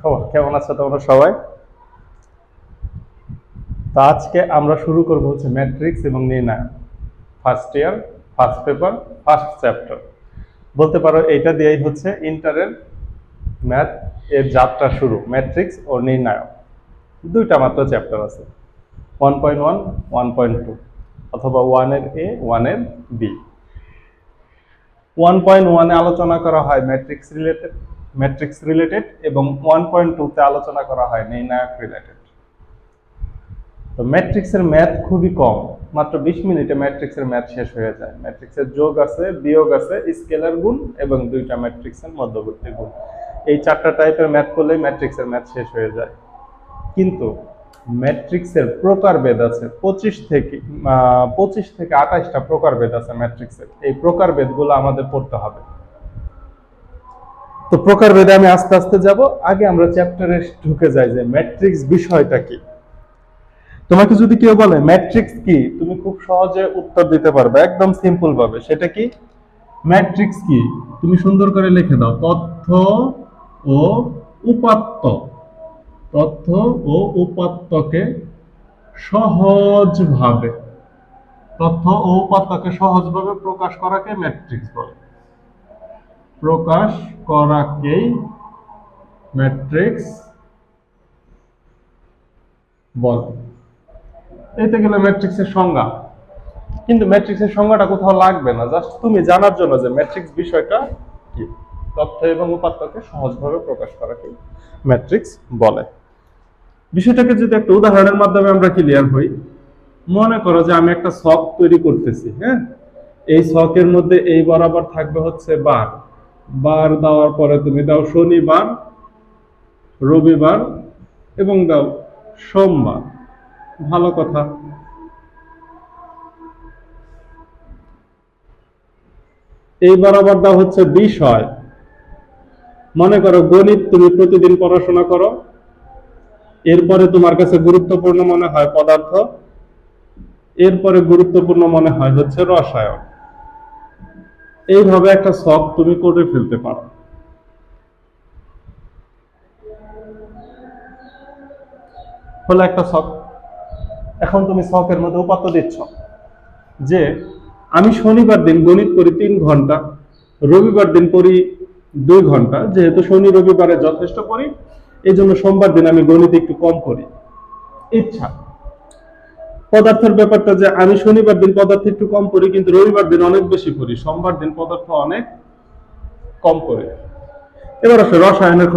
খবর কেমন আছো তোমরা সবাই? তো আজকে আমরা শুরু করব হচ্ছে ম্যাট্রিক্স এবং নির্ণায়ক, first year, first paper, first chapter. বলতে পারো এটা দিয়েই হচ্ছে ইন্টারের ম্যাথ এর যাত্রা শুরু। ম্যাট্রিক্স ও নির্ণায়ক দুইটা মাত্র চ্যাপ্টার আছে, 1.1, 1.2 অথবা 1 এর এ, 1 এর বি। 1.1 এ আলোচনা করা হয় ম্যাট্রিক্স রিলেটেড এবং 1.2 তে আলোচনা করা হয় নির্ণায়ক রিলেটেড। তো ম্যাট্রিক্সের ম্যাথ খুবই কম, মাত্র 20 মিনিটে ম্যাট্রিক্সের ম্যাথ শেষ হয়ে যায়। ম্যাট্রিক্সের যোগ আছে, বিয়োগ আছে, স্কেলার গুণ এবং দুইটা ম্যাট্রিক্সের মধ্যবর্তী গুণ। এই চারটা টাইপের ম্যাথ করলেই ম্যাট্রিক্সের ম্যাথ শেষ হয়ে যায়। কিন্তু ম্যাট্রিক্সের প্রকারভেদ আছে 25 থেকে 28টা প্রকারভেদ আছে ম্যাট্রিক্সের। এই প্রকারভেদগুলো আমাদের পড়তে হবে। তো প্রকারভেদে আমি আস্তে আস্তে যাব। আগে আমরা চ্যাপ্টারে ঢুকে যাই যে ম্যাট্রিক্স বিষয়টা কি। তোমাকে যদি কেউ বলে ম্যাট্রিক্স কি, তুমি খুব সহজে উত্তর দিতে পারবে একদম সিম্পল ভাবে। সেটা কি? ম্যাট্রিক্স কি তুমি সুন্দর করে লিখে দাও, তথ্য ও উপাত্ত। তথ্য ও উপাত্তকে সহজভাবে প্রকাশ করাকে ম্যাট্রিক্স বলে। প্রকাশ করাকেই ম্যাট্রিক্স বলে। এইতে গেলে ম্যাট্রিক্সের সংজ্ঞা। কিন্তু ম্যাট্রিক্সের সংজ্ঞাটা কোথাও লাগবে না, জাস্ট তুমি জানার জন্য যে ম্যাট্রিক্স বিষয়টা কি। তথ্য এবং উপাত্তকে সহজভাবে প্রকাশ করাকে ম্যাট্রিক্স বলে। বিষয়টাকে যদি একটা উদাহরণের মাধ্যমে আমরা ক্লিয়ার হই, মনে করো যে আমি একটা ছক তৈরি করতেছি। হ্যাঁ, এই ছকের মধ্যে এই বরাবর থাকবে হচ্ছে বার। বার দেওয়ার পরে তুমি দাও শনিবার, রবিবার এবং দাও সোমবার। ভালো কথা। এই বরাবর দাও হচ্ছে বিষয়। মনে করো গণিত তুমি প্রতিদিন পড়াশোনা করো, এরপরে তোমার কাছে গুরুত্বপূর্ণ মনে হয় পদার্থ, এরপরে গুরুত্বপূর্ণ মনে হয় হচ্ছে রসায়ন। এইভাবে একটা ছক তুমি করে ফেলতে পারো। হলো একটা ছক। এখন তুমি ছকের মধ্যে উপাত্ত দিচ্ছ যে আমি শনিবার দিন গণিত করি 3 ঘন্টা, রবিবার দিন পড়ি 2 ঘন্টা। যেহেতু শনি রবিবারে যথেষ্ট পড়ি, এই জন্য সোমবার দিন আমি গণিত একটু কম করি। ইচ্ছা। পদার্থের ব্যাপারটা যে আমি শনিবার দিন পদার্থ একটু কম পড়ি, কিন্তু রবিবার দিন অনেক বেশি পড়ি, সোমবার দিন পদার্থ অনেক কম পড়ি। এবার আসলে রসায়নের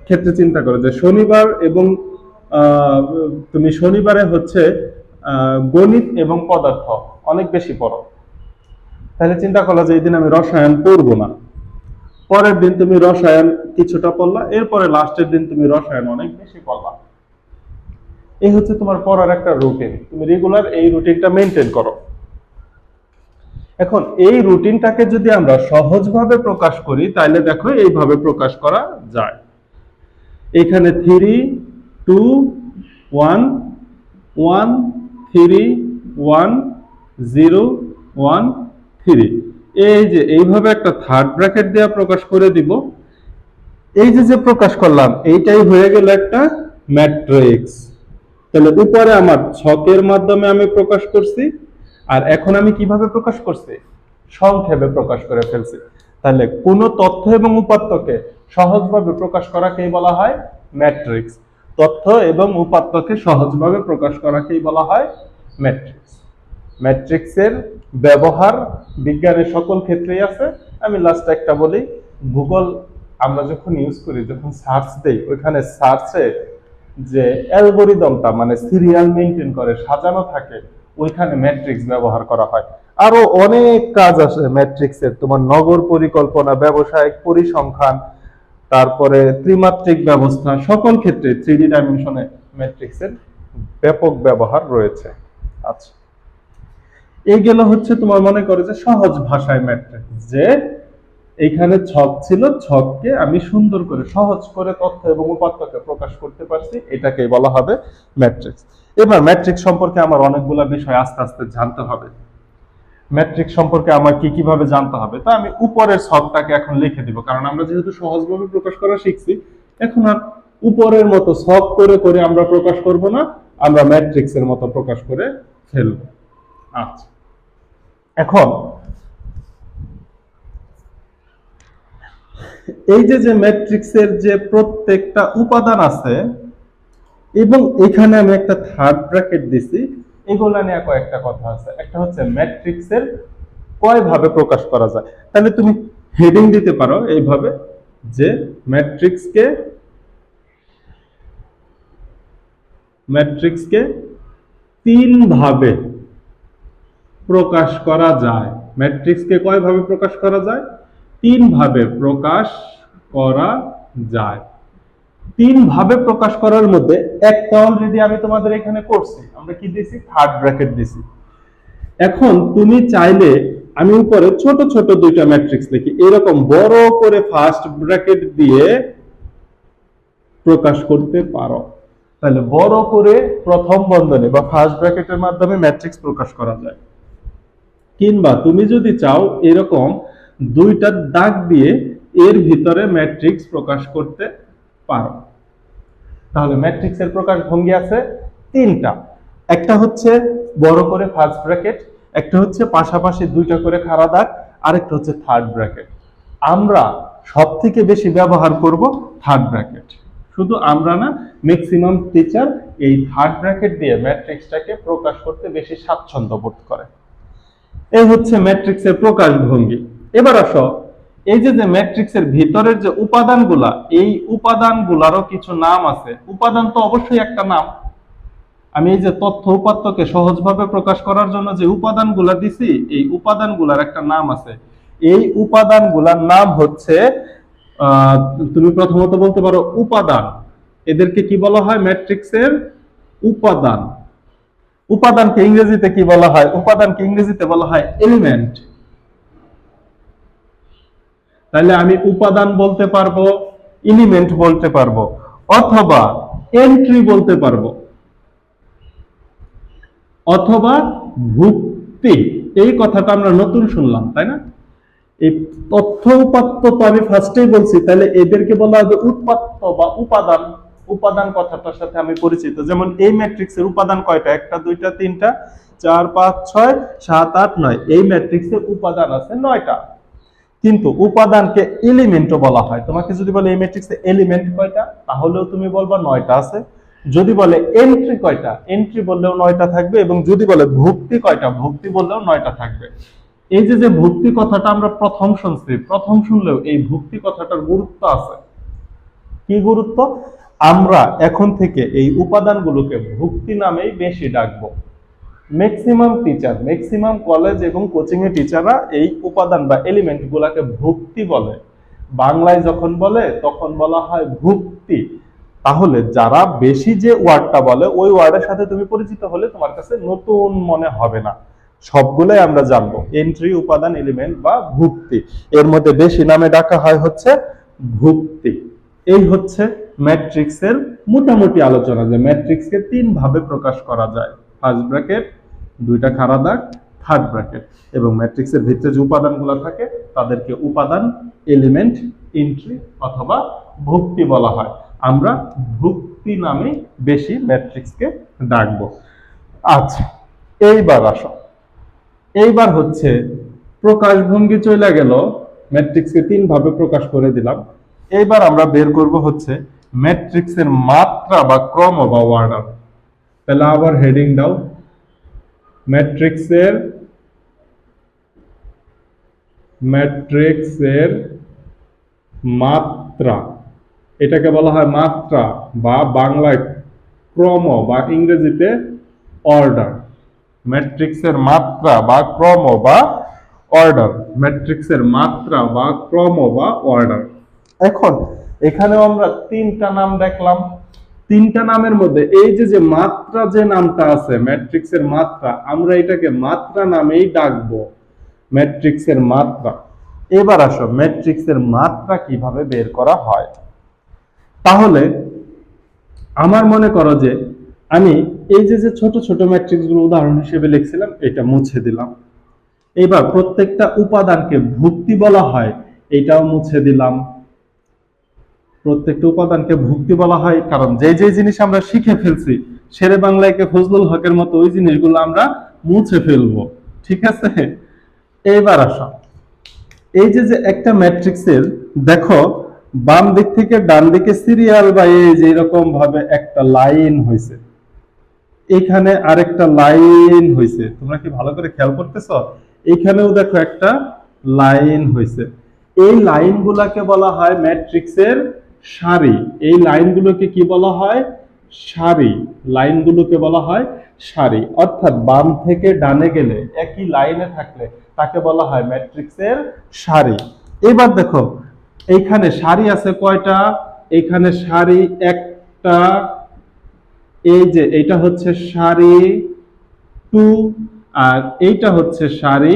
ক্ষেত্রে চিন্তা করো যে শনিবার এবং তুমি শনিবারে হচ্ছে গণিত এবং পদার্থ অনেক বেশি পড়ো, তাহলে চিন্তা করলো যে এই দিন আমি রসায়ন পড়বো না। পরের দিন তুমি রসায়ন কিছুটা পড়লা, এরপরে লাস্টের দিন তুমি রসায়ন অনেক বেশি পড়লা। এই হচ্ছে তোমার পড়ার একটা রুটিন। তুমি রেগুলার এই রুটিনটা মেনটেন করো। এখন এই রুটিনটাকে যদি আমরা সহজভাবে প্রকাশ করি, তাহলে দেখো এইভাবে প্রকাশ করা যায়। এখানে 3, 2, 1, 1, 3, 1, 0, 1, 3। এই যে এইভাবে একটা থার্ড ব্র্যাকেট দেওয়া প্রকাশ করে দিব। এই যে প্রকাশ করলাম, এইটাই হয়ে গেল একটা ম্যাট্রিক্স। তাহলে উপরে আমার ছকের মাধ্যমে আমি প্রকাশ করছি, আর এখন আমি কিভাবে প্রকাশ করছি? সংক্ষেপে প্রকাশ করে ফেলছি। তাহলে কোন তথ্য এবং উপাত্তকে সহজভাবে প্রকাশ করাকেই বলা হয় ম্যাট্রিক্স। তথ্য এবং উপাত্তকে সহজভাবে প্রকাশ করাকেই বলা হয় ম্যাট্রিক্স। ম্যাট্রিক্সের ব্যবহার বিজ্ঞানের সকল ক্ষেত্রেই আছে। আমি লাস্টে একটা বলি, গুগল আমরা যখন ইউজ করি, যখন সার্চ দেই, ওইখানে সার্চে যে অ্যালগরিদমটা মানে সিরিয়াল মেইনটেইন করে সাজানো থাকে, ওইখানে ম্যাট্রিক্স ব্যবহার করা হয়। আরো অনেক কাজ আছে ম্যাট্রিক্সের, তোমার নগর পরিকল্পনা, ব্যবসায়িক পরিসংখ্যান, তারপরে ত্রিমাত্রিক ব্যবস্থা, সকল ক্ষেত্রে 3D ডাইমেনশনে ম্যাট্রিক্সের ব্যাপক ব্যবহার রয়েছে। আচ্ছা, এই গেল হচ্ছে তোমার মনে করে যে সহজ ভাষায় ম্যাট্রিক্স, যে এইখানে ছক ছিল, ছককে আমি সুন্দর করে সহজ করে তথ্য এবং উপাত্তকে প্রকাশ করতে পারছি, এটাকে বলা হবে ম্যাট্রিক্স। এবার ম্যাট্রিক্স সম্পর্কে আমার অনেকগুলো বিষয় আস্তে আস্তে জানতে হবে। ম্যাট্রিক্স সম্পর্কে আমার কিভাবে জানতে হবে, তা আমি উপরের ছকটাকে এখন লিখে দিব, কারণ আমরা যেহেতু সহজভাবে প্রকাশ করা শিখছি, এখন আর উপরের মতো সব করে করে আমরা প্রকাশ করব না, আমরা ম্যাট্রিক্সের মতো প্রকাশ করে ফেলব। আচ্ছা, এখন এই যে ম্যাট্রিক্সের যে প্রত্যেকটা উপাদান আছে এবং এখানে আমি একটা থার্ড ব্র্যাকেট দিছি, এগুলা নিয়ে কয়েকটা কথা আছে। একটা হচ্ছে ম্যাট্রিক্সের কয় ভাবে প্রকাশ করা যায়। তাহলে তুমি হেডিং দিতে পারো এইভাবে যে ম্যাট্রিক্সকে তিন ভাবে প্রকাশ করা যায়। ম্যাট্রিক্সকে কয় ভাবে প্রকাশ করা যায়? তিন ভাবে প্রকাশ করা যায়। তিন ভাবে প্রকাশ করার মধ্যে একটা অলরেডি আমি তোমাদের এখানে করছি, আমরা কি দিছি? থার্ড ব্র্যাকেট দিছি। এখন তুমি চাইলে আমি উপরে ছোট ছোট দুইটা ম্যাট্রিক্স লিখি, এরকম বড় করে ফার্স্ট ব্র্যাকেট দিয়ে প্রকাশ করতে পারো। তাহলে বড় করে প্রথম বন্ধনী বা ফার্স্ট ব্র্যাকেটের মাধ্যমে ম্যাট্রিক্স প্রকাশ করা যায়। কিংবা তুমি যদি চাও এরকম দুইটা দাগ দিয়ে এর ভিতরে ম্যাট্রিক্স প্রকাশ করতে পারো। তাহলে ম্যাট্রিক্সের প্রকাশ ভঙ্গি আছে তিনটা। একটা হচ্ছে বড় করে ফার্স্ট ব্র্যাকেট, একটা হচ্ছে পাশাপাশি দুইটা করে খাড়া দাগ, আরেকটা হচ্ছে থার্ড ব্র্যাকেট। আমরা সবথেকে বেশি ব্যবহার করব থার্ড ব্র্যাকেট। শুধু আমরা না, ম্যাক্সিমাম টিচার এই থার্ড ব্র্যাকেট দিয়ে ম্যাট্রিক্সটাকে প্রকাশ করতে বেশি স্বাচ্ছন্দ্য বোধ করে। এই হচ্ছে ম্যাট্রিক্সের প্রকাশ ভঙ্গি। এবার আসো, এই যে ম্যাট্রিক্সের ভিতরের যে উপাদানগুলা, এই উপাদানগুলারও কিছু নাম আছে। উপাদান তো অবশ্যই একটা নাম। আমি এই যে তথ্য উপাত্তকে সহজভাবে প্রকাশ করার জন্য যে উপাদানগুলা দিছি, এই উপাদানগুলার একটা নাম আছে। এই উপাদানগুলার নাম হচ্ছে তুমি প্রথমত বলতে পারো উপাদান। এদেরকে কি বলা হয়? ম্যাট্রিক্সের উপাদান। উপাদানকে ইংরেজিতে কি বলা হয়? উপাদানকে ইংরেজিতে বলা হয় এলিমেন্ট। তাহলে আমি উপাদান বলতে পারবো, এলিমেন্ট বলতে পারবো, অথবা এন্ট্রি বলতে পারবো, অথবা ভুক্তি। এই কথাটা আমরা নতুন শুনলাম, তাই না? এই তথ্য উপাত্ত তো আমি ফার্স্টেই বলছি, তাহলে এদেরকে বলা হবে উৎপাত্ত বা উপাদান। উপাদান কথাটার সাথে আমি পরিচিত। যেমন এই ম্যাট্রিক্সের উপাদান কয়টা? একটা, দুইটা, তিনটা, 4, 5, 6, 7, 8, 9। এই ম্যাট্রিক্সের উপাদান আছে 9টা। কিন্তু উপাদানকে এলিমেন্টও বলা হয়। তোমাকে যদি বলে এই ম্যাট্রিক্সে এলিমেন্ট কয়টা, তাহলেও তুমি বলবা 9টা আছে। যদি বলে এন্ট্রি কয়টা, এন্ট্রি বললেও 9টা থাকবে। এবং যদি বলে ভুক্তি কয়টা, ভুক্তি বললেও 9টা থাকবে। এই যে ভুক্তি কথাটা আমরা প্রথম শুনছি, প্রথম শুনলেও এই ভুক্তি কথাটার গুরুত্ব আছে। কি গুরুত্ব? আমরা এখন থেকে এই উপাদানগুলোকে ভুক্তি নামেই বেশি ডাকবো। ম্যাক্সিমাম টিচার, ম্যাক্সিমাম কলেজ এবং কোচিং এর টিচাররা এই উপাদান বা এলিমেন্ট গুলাকে ভুক্তি বলে। বাংলায় যখন বলে তখন বলা হয় ভুক্তি। তাহলে যারা বেশি যে ওয়ার্ডটা বলে, ওই ওয়ার্ডের সাথে তুমি পরিচিত হলে তোমার কাছে নতুন মনে হবে না। সবগুলোই আমরা জানবো, এন্ট্রি, উপাদান, এলিমেন্ট বা ভুক্তি। এর মধ্যে বেশি নামে ডাকা হয় হচ্ছে ভুক্তি। এই হচ্ছে ম্যাট্রিক্সের মোটামুটি আলোচনা, যে ম্যাট্রিক্সকে তিন ভাবে প্রকাশ করা যায়। ফার্স্ট ব্র্যাকেট, দুইটা খাড়া দাগ, থার্ড ব্র্যাকেট। এবং ম্যাট্রিক্সের ভিতরে যে উপাদানগুলো থাকে তাদেরকে উপাদান, এলিমেন্ট, এন্ট্রি অথবা ভুক্তি বলা হয়। আমরা ভুক্তি নামে বেশি ম্যাট্রিক্সকে ডাকবো। আচ্ছা, এইবার আসো, এইবার হচ্ছে প্রকাশভঙ্গি চলে গেল, ম্যাট্রিক্সকে তিন ভাবে প্রকাশ করে দিলাম। এইবার আমরা বের করব হচ্ছে ম্যাট্রিক্সের মাত্রা বা ক্রম বা অর্ডার। তাহলে আবার হেডিং দাও, ম্যাট্রিক্সের মাত্রা। এটাকে বলা হয় মাত্রা বা বাংলায় ক্রম বা ইংরেজিতে অর্ডার। ম্যাট্রিক্সের মাত্রা বা ক্রম বা অর্ডার। ম্যাট্রিক্সের মাত্রা বা ক্রম বা অর্ডার। এখন এখানেও আমরা তিনটা নাম দেখলাম। তিনটা নামের মধ্যে এই যে মাত্রা যে নামটা আছে, ম্যাট্রিক্সের মাত্রা, আমরা এটাকে মাত্রা নামেই ডাকবো, ম্যাট্রিক্সের মাত্রা। এবার আসো ম্যাট্রিক্সের মাত্রা কিভাবে বের করা হয়। তাহলে আমার মনে করো যে আমি এই যে ছোট ছোট ম্যাট্রিক্সগুলো উদাহরণ হিসেবে লিখছিলাম, এটা মুছে দিলাম। এবার প্রত্যেকটা উপাদানকে ভুক্তি বলা হয়, এটাও মুছে দিলাম। প্রত্যেকটা উপাদানকে ভুক্তি বলা হয়, কারণ যে যে জিনিস আমরা শিখে ফেলছি শেরে বাংলায় ফজলুল হকের মতো ওই জিনিসগুলো আমরা মুছে ফেলবো। ঠিক আছে, এইবার আসো, এই যে যে একটা ম্যাট্রিক্সের দেখো বাম দিক থেকে ডান দিকে সিরিয়াল বা এই যে এরকম ভাবে একটা লাইন হয়েছে, এখানে আরেকটা লাইন হয়েছে, তোমরা কি ভালো করে খেয়াল করতেছো? এখানেও দেখো একটা লাইন হয়েছে। এই লাইনগুলোকে বলা হয় ম্যাট্রিক্সের সারি। এই লাইনগুলোকে কি বলা হয়? সারি। লাইনগুলোকে বলা হয় সারি, অর্থাৎ বাম থেকে ডানে গেলে একই লাইনে থাকলে তাকে বলা হয় ম্যাট্রিক্সের সারি। এবার দেখো এইখানে সারি আছে কয়টা? এখানে সারি একটা, এই যে এটা হচ্ছে সারি 2 আর এইটা হচ্ছে সারি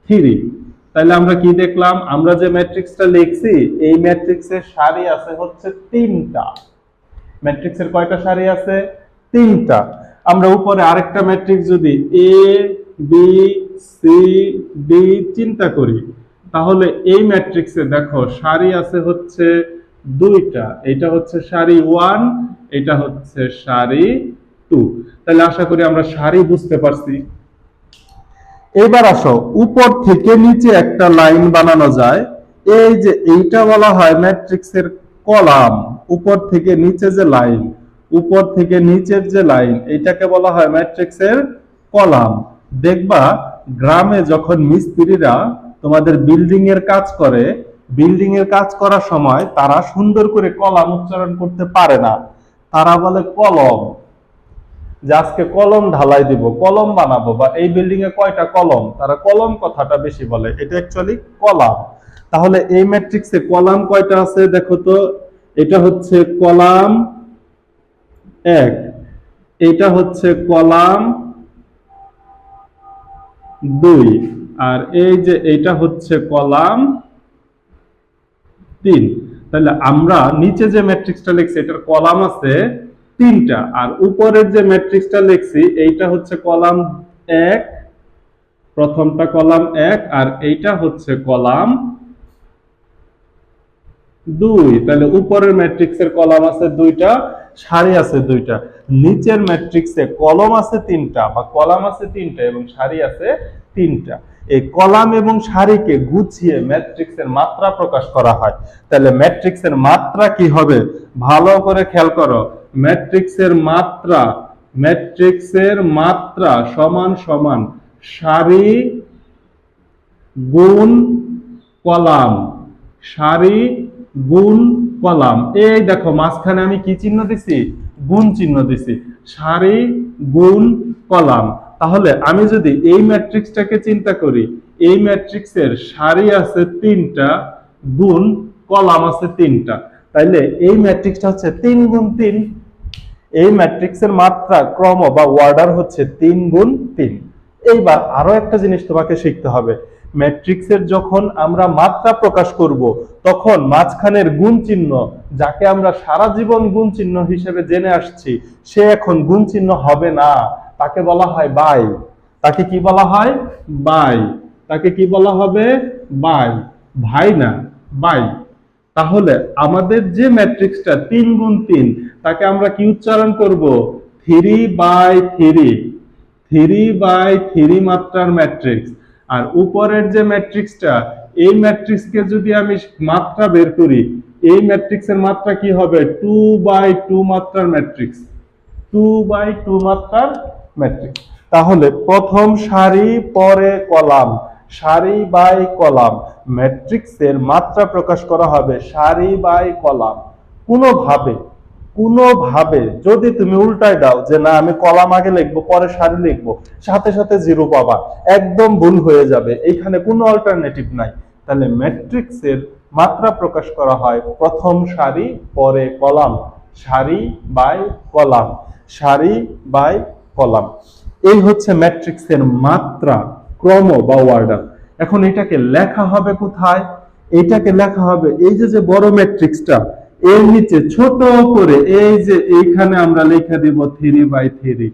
3। তাহলে আমরা কি দেখলাম? আমরা যে ম্যাট্রিক্সটা লিখছি এই ম্যাট্রিক্সের সারি আছে হচ্ছে 3টা। ম্যাট্রিক্সের কয়টা সারি আছে? 3টা। আমরা উপরে আরেকটা ম্যাট্রিক্স যদি এ বি সি ডি চিন্তা করি, তাহলে এই ম্যাট্রিক্সে দেখো সারি আছে হচ্ছে 2টা। এটা হচ্ছে সারি 1, এটা হচ্ছে সারি 2। তাহলে আশা করি আমরা সারি বুঝতে পারছি। এবার আসো, উপর থেকে নিচে একটা লাইন বানানো যায়। এই যে এইটা বলা হয় ম্যাট্রিক্সের কলাম। উপর থেকে নিচে যে লাইন, উপর থেকে নিচের যে লাইন, এটাকে বলা হয় ম্যাট্রিক্সের কলাম। দেখবা গ্রামে যখন মিস্ত্রিরা তোমাদের বিল্ডিং এর কাজ করে, বিল্ডিং এর কাজ করার সময় তারা সুন্দর করে কলাম উচ্চারণ করতে পারে না, তারা বলে কলম। যে আজকে কলম ঢালাই দিব, কলম বানাবো, বা এই বিল্ডিং এ কয়টা কলম, তারা কলম কথাটা বেশি বলে, এটা অ্যাকচুয়ালি কলাম। তাহলে এই ম্যাট্রিক্সে কলাম কয়টা আছে দেখো তো? এটা হচ্ছে কলাম 1, এটা হচ্ছে কলাম 2, আর এই যে এটা হচ্ছে কলাম 3। তাহলে আমরা নিচে যে ম্যাট্রিক্সটা লিখছি এটার কলাম আছে 3টা, আর উপরের যে ম্যাট্রিক্সটা লিখছি এইটা হচ্ছে কলাম 1, প্রথমটা কলাম 1, আর এইটা হচ্ছে কলাম 2। তাহলে উপরের ম্যাট্রিক্সের কলাম আছে 2টা, সারি আছে 2টা। নিচের ম্যাট্রিক্সে কলম আছে 3টা, বা কলাম আছে 3টা এবং সারি আছে 3টা। এই কলাম এবং সারিকে গুছিয়ে ম্যাট্রিক্সের মাত্রা প্রকাশ করা হয়। তাহলে ম্যাট্রিক্সের মাত্রা কি হবে? ভালো করে খেয়াল করো। ম্যাট্রিক্সের মাত্রা, ম্যাট্রিক্সের মাত্রা সমান সমান সারি গুণ কলাম, সারি গুণ কলাম। এই দেখো মাঝখানে আমি কি চিহ্ন দিছি? গুণ চিহ্ন দিছি। সারি গুণ কলাম। তাহলে আমি যদি এই ম্যাট্রিক্সটাকে চিন্তা করি, এই ম্যাট্রিক্সের সারি আছে 3টা, গুণ কলাম আছে 3টা। তাইলে এই ম্যাট্রিক্সটা হচ্ছে 3 গুণ 3। এই ম্যাট্রিক্সের মাত্রা ক্রম বা অর্ডার হচ্ছে 3 গুণ 3। এইবার আরো একটা জিনিস তোমাকে শিখতে হবে। ম্যাট্রিক্সের যখন আমরা মাত্রা প্রকাশ করব, তখন মাঝখানের গুণ চিহ্ন, যাকে আমরা সারা জীবন গুণ চিহ্ন হিসেবে জেনে আসছি, সে এখন গুণ চিহ্ন হবে না, তাকে বলা হয় বাই। তাকে কি বলা হয়? বাই। তাকে কি বলা হবে? বাই। ভাই না, বাই। তাহলে আমাদের যে ম্যাট্রিক্সটা 3 গুণ 3, তাকে আমরা কি উচ্চারণ করব? 3/3। 3/3 মাত্রার ম্যাট্রিক্স। আর উপরের যে ম্যাট্রিক্সটা, এই ম্যাট্রিক্সকে যদি আমি মাত্রা বের করি, এই ম্যাট্রিক্সের মাত্রা কি হবে? 2/2 মাত্রার ম্যাট্রিক্স। 2/2 মাত্রার ম্যাট্রিক্স। তাহলে প্রথম সারি পরে কলাম, সারি বাই কলাম, ম্যাট্রিক্সের মাত্রা প্রকাশ করা হবে সারি বাই কলাম। কোনোভাবে যদি তুমি উল্টায় দাও যে না আমি কলাম আগে লিখবো পরে সারি লিখবো, সাথে সাথে 0 পাবা, একদম ভুল হয়ে যাবে, এখানে কোনো অল্টারনেটিভ নাই। তাহলে ম্যাট্রিক্সের মাত্রা প্রকাশ করা হয় প্রথম সারি পরে কলাম, সারি বাই কলাম, সারি বাই কলাম। এই হচ্ছে ম্যাট্রিক্সের মাত্রা, ক্রম বা অর্ডার। এখন এটাকে লেখা হবে কোথায়? এটাকে লেখা হবে এই যে বড় ম্যাট্রিক্সটা, এর নিচে ছোট করে এই যে এইখানে আমরা লেখা দিব 3/3,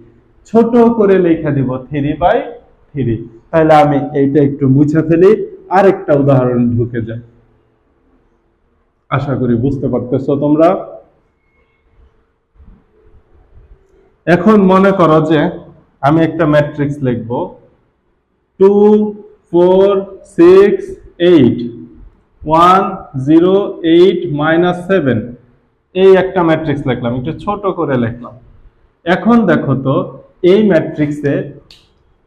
ছোট করে লেখা দিব 3/3। তাহলে আমি এইটা একটু মুছে ফেলি, আরেকটা উদাহরণ ঢুকে যায়। আশা করি বুঝতে পারতেছো তোমরা। এখন মনে করো যে আমি একটা ম্যাট্রিক্স লিখব 2 4 6 8 1 0 8 -7, এই একটা ম্যাট্রিক্স লিখলাম, একটু ছোট করে লিখলাম। এখন দেখো তো এই ম্যাট্রিক্সে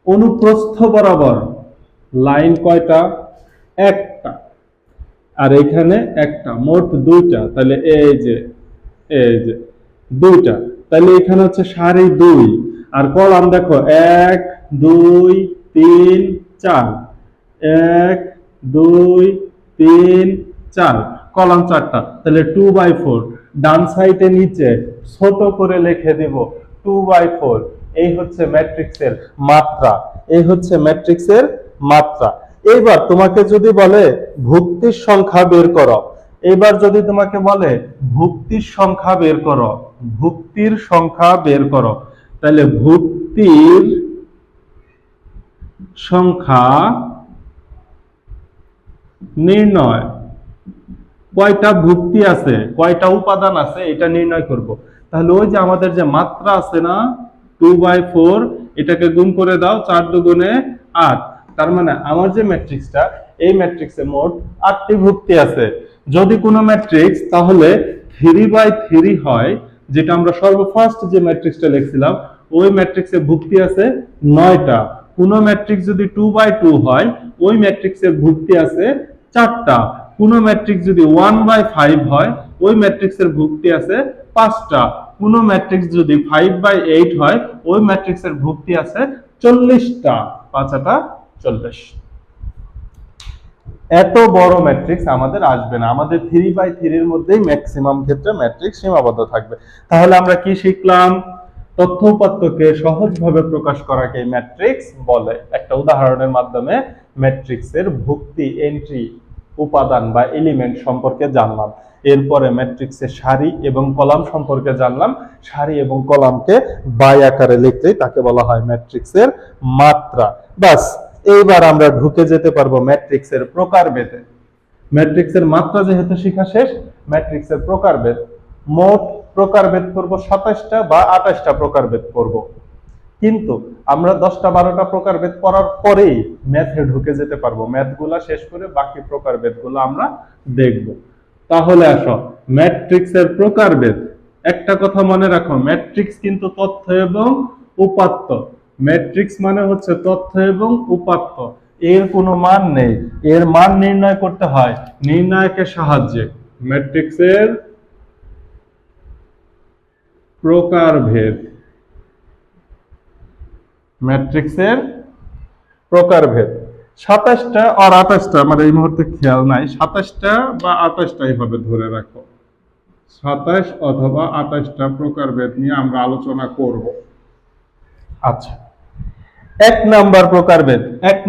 অনুপ্রস্থ বরাবর লাইন কয়টা? একটা। আর এখানে একটা, মোট দুইটা। তাহলে এই যে দুইটা, তাহলে এখানে হচ্ছে সারি 2। আর কলাম দেখো 1 2 3 4, 1 2 3 4, কলাম 4টা। তাহলে 2/4। ডান সাইডে নিচে ছোট করে লিখে দেব 2/4। এই হচ্ছে ম্যাট্রিক্সের মাত্রা, এই হচ্ছে ম্যাট্রিক্সের মাত্রা। এইবার তোমাকে যদি বলে ভুক্তির সংখ্যা বের করো, এবার যদি তোমাকে বলে ভুক্তির সংখ্যা বের করো, ভুক্তির সংখ্যা বের করো, তাহলে ভুক্তির সংখ্যা নির্ণয়, কয়টা ভুক্তি আছে, কয়টা উপাদান আছে, এটা নির্ণয় করব। তাহলে ওই যে আমাদের যে মাত্রা আছে না 2/4, এটাকে গুণ করে দাও, 4 দুগুণে 8। তার মানে আমার যে ম্যাট্রিক্সটা, এই ম্যাট্রিক্সে মোট 8টি ভুক্তি আছে। যদি কোনো ম্যাট্রিক্স তাহলে 3/3 হয়, যেটা আমরা সর্বফার্স্ট যে ম্যাট্রিক্সটা লিখছিলাম, ওই ম্যাট্রিক্সে ভুক্তি আছে 9টা। কোনো ম্যাট্রিক্স যদি 2/2 হয়, ওই ম্যাট্রিক্সের ভুক্তি আছে 4টা। কোনো ম্যাট্রিক্স যদি 1/5 হয়, ওই ম্যাট্রিক্সের ভুক্তি আছে 5টা। কোনো ম্যাট্রিক্স যদি 5/8 হয়, ওই ম্যাট্রিক্সের ভুক্তি আছে 40টা। 5টা 40। এত বড় ম্যাট্রিক্স আমাদের আসবে না, আমাদের 3/3 এর মধ্যেই ম্যাক্সিমাম ক্ষেত্রে ম্যাট্রিক্স সীমাবদ্ধ থাকবে। তাহলে আমরা কি শিখলাম? তথ্য উপাত্তকে সহজভাবে প্রকাশ করাকে ম্যাট্রিক্স বলে। একটা উদাহরণের মাধ্যমে ম্যাট্রিক্সের ভুক্তি, এন্ট্রি, উপাদান বা এলিমেন্ট সম্পর্কে জানলাম। এরপরে ম্যাট্রিক্সের সারি এবং কলাম সম্পর্কে জানলাম। সারি এবং কলামকে বাই আকারে লিখতে তাকে বলা হয় ম্যাট্রিক্সের মাত্রা। বাস, এইবার আমরা ঢুকে যেতে পারবো ম্যাট্রিক্সের প্রকারভেদে। ম্যাট্রিক্সের মাত্রা যেহেতু শিখা শেষ, ম্যাট্রিক্সের প্রকারভেদ। মোট প্রকারভেদ করব 27টা বা 28টা প্রকারভেদ করব। কিন্তু আমরা 10টা 12টা প্রকারভেদ পড়ার পরেই ম্যাথে ঢুকে যেতে পারবো। ম্যাথগুলা শেষ করে বাকি প্রকারভেদগুলো আমরা দেখব। তাহলে আসো ম্যাট্রিক্সের প্রকারভেদ। একটা কথা মনে রাখো, ম্যাট্রিক্স কিন্তু তথ্য এবং উপাত্ত। ম্যাট্রিক্স মানে হচ্ছে তথ্য এবং উপাত্ত, এর কোনো মান নেই। এর মান নির্ণয় করতে হয় নির্ণায়কের সাহায্যে। ম্যাট্রিক্সের প্রকারভেদ, ম্যাট্রিক্সের প্রকারভেদ 27টা আর 28টা, আমার এই মুহূর্তে খেয়াল নাই, 27টা বা 28টাই হবে, ধরে রাখো 27 অথবা 28টা প্রকারভেদ নিয়ে আমরা আলোচনা করব। আচ্ছা, 1 নাম্বার প্রকারভেদ। 1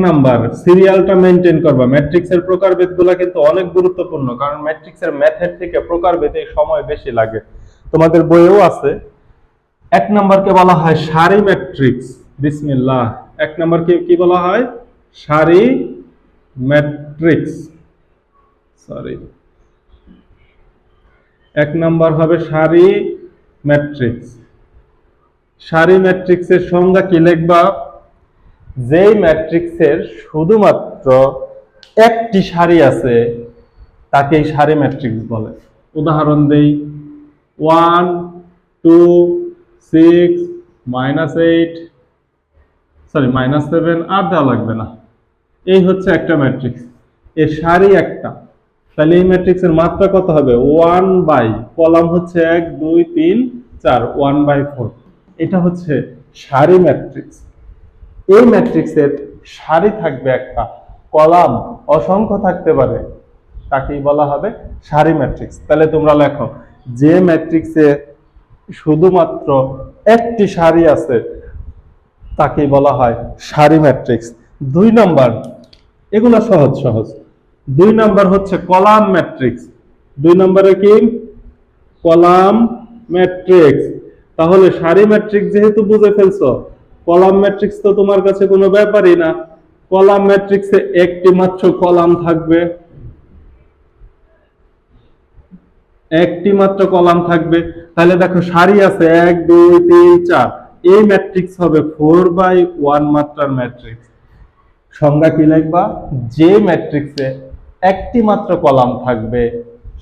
নাম্বার সিরিয়ালটা মেনটেন করবা। ম্যাট্রিক্সের প্রকারভেদগুলো কিন্তু অনেক গুরুত্বপূর্ণ, কারণ ম্যাট্রিক্সের ম্যাথের থেকে প্রকারভেদে সময় বেশি লাগে। তোমাদের বইয়েও আছে। 1 নাম্বারকে বলা হয় সারি ম্যাট্রিক্স। বিসমিল্লাহ। 1 নাম্বারকে কি বলা হয়? সারি ম্যাট্রিক্স। সরি, 1 নাম্বার হবে সারি ম্যাট্রিক্স। সারি ম্যাট্রিক্সের সংজ্ঞা কি লিখবা? যেই ম্যাট্রিক্সের শুধুমাত্র একটি সারি আছে তাকেই সারি ম্যাট্রিক্স বলে। উদাহরণ দেই, 1 2 6 -8 সরি -7 আর দেওয়া লাগবে না। এই হচ্ছে একটা ম্যাট্রিক্স, এর সারি একটা। তাহলে এই ম্যাট্রিক্সের মাত্রা কত হবে? 1/, কলাম হচ্ছে 1 2 3 4, 1/4। এটা হচ্ছে সারি ম্যাট্রিক্স। এই ম্যাট্রিক্সের সারি থাকবে একটা, কলাম অসংখ্য থাকতে পারে, তাকেই বলা হবে সারি ম্যাট্রিক্স। তাহলে তোমরা লেখো, যে ম্যাট্রিক্সে শুধুমাত্র একটি সারি আছে তাকেই বলা হয় সারি ম্যাট্রিক্স। 2 নাম্বার, এগুলো সহজ সহজ। 2 নাম্বার হচ্ছে কলাম ম্যাট্রিক্স। 2 নম্বরে কি? Column matrix. তাহলে সারি ম্যাট্রিক্স যেহেতু বুঝে ফেলছো, কলাম ম্যাট্রিক্স তো তোমার কাছে কোনো ব্যাপারই না। কলাম ম্যাট্রিক্সে একটি মাত্র কলাম থাকবে। একটি মাত্র কলাম থাকবে। তাহলে দেখো সারি আছে 1 2 3 4, এই ম্যাট্রিক্স হবে 4/1 মাত্রার ম্যাট্রিক্স। সংজ্ঞা কি লিখবা? যে ম্যাট্রিক্সে একটি মাত্র কলাম থাকবে,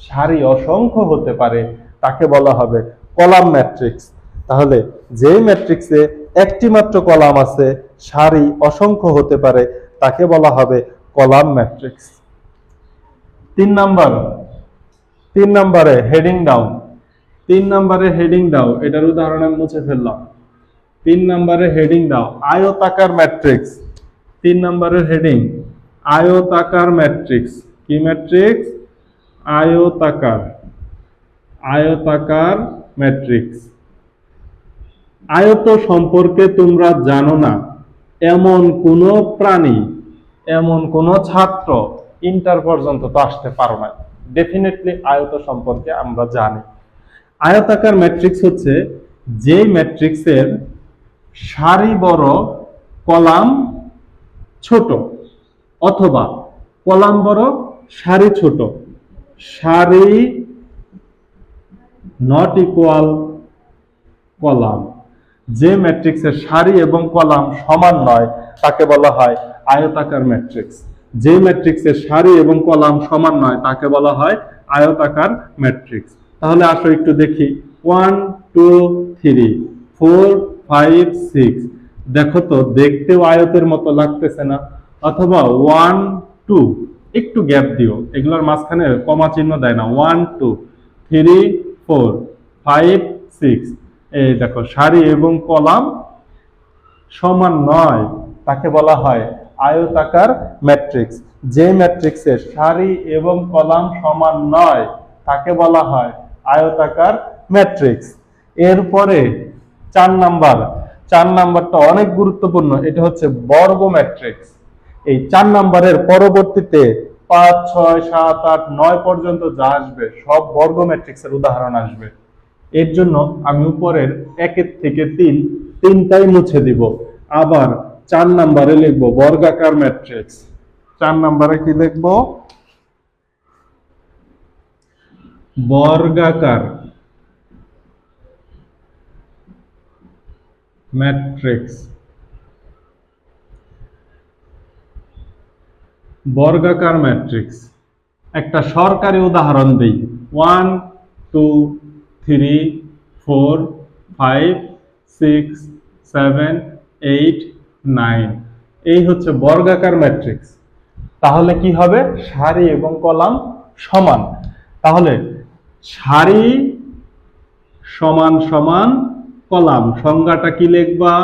সারি অসংখ্য হতে পারে, তাকে বলা হবে কলাম ম্যাট্রিক্স। তাহলে যে ম্যাট্রিক্সে একটি মাত্র কলাম আছে, সারি অসংখ্য হতে পারে, তাকে বলা হবে কলাম ম্যাট্রিক্স। 3 নম্বরে হেডিং দাও। 3 নম্বরে হেডিং দাও, এটার উদাহরণ আমি মুছে ফেললাম। 3 নম্বরে হেডিং দাও, আয়তাকার ম্যাট্রিক্স। 3 নম্বরের হেডিং আয়তাকার ম্যাট্রিক্স। কি ম্যাট্রিক্স? আয়তাকার। আয়তাকার ম্যাট্রিক্স। আয়ত সম্পর্কে তোমরা জানো না এমন কোন প্রাণী, এমন কোন ছাত্র ইন্টার পর্যন্ত তো আসতে পারো না। ডেফিনেটলি আয়ত সম্পর্কে আমরা জানি। আয়তাকার ম্যাট্রিক্স হচ্ছে যে ম্যাট্রিক্সের সারি বড়, কলাম ছোট, অথবা কলাম বড়, সারি ছোট। সারি নট ইকুয়াল কলাম। যে ম্যাট্রিক্সের সারি এবং কলাম সমান নয়, তাকে বলা হয় আয়তাকার ম্যাট্রিক্স। যে ম্যাট্রিক্সের সারি এবং কলাম সমান নয়, তাকে বলা হয় আয়তাকার ম্যাট্রিক্স। তাহলে আসো একটু দেখি। 1 2 3 4 5 6, দেখো তো দেখতেও আয়তের মতো লাগতেছে না? অথবা 1 2, একটু গ্যাপ দিও, এগুলোর মাঝখানে কমা চিহ্ন দেয় না। 1 2 3 4 5 6, এই দেখো সারি এবং কলাম সমান নয়, তাকে বলা হয় আয়তাকার ম্যাট্রিক্স। যে ম্যাট্রিক্সের সারি এবং কলাম সমান নয়, তাকে বলা হয় আয়তাকার ম্যাট্রিক্স। এরপরে 4 নাম্বার। 4 নাম্বারটা অনেক গুরুত্বপূর্ণ, এটা হচ্ছে বর্গ ম্যাট্রিক্স। এই 4 নাম্বারের পরবর্তীতে 5 6 7 8 9 পর্যন্ত যা আসবে সব বর্গ ম্যাট্রিক্সের উদাহরণ আসবে। এর জন্য আমি উপরের 1 থেকে 3 তিনটাই মুছে দিব। আবার 4 নম্বরে লিখব বর্গাকার ম্যাট্রিক্স। 4 নম্বরে কি লিখব? বর্গাকার ম্যাট্রিক্স। বর্গাকার ম্যাট্রিক্স একটা সরকারি উদাহরণ দেই। 1 2 3 4 5 6 7 8 9, এই হচ্ছে বর্গাকার ম্যাট্রিক্স। তাহলে কি হবে? সারি এবং কলাম সমান। তাহলে সারি সমান সমান কলাম, সংজ্ঞাটা কি লিখবা?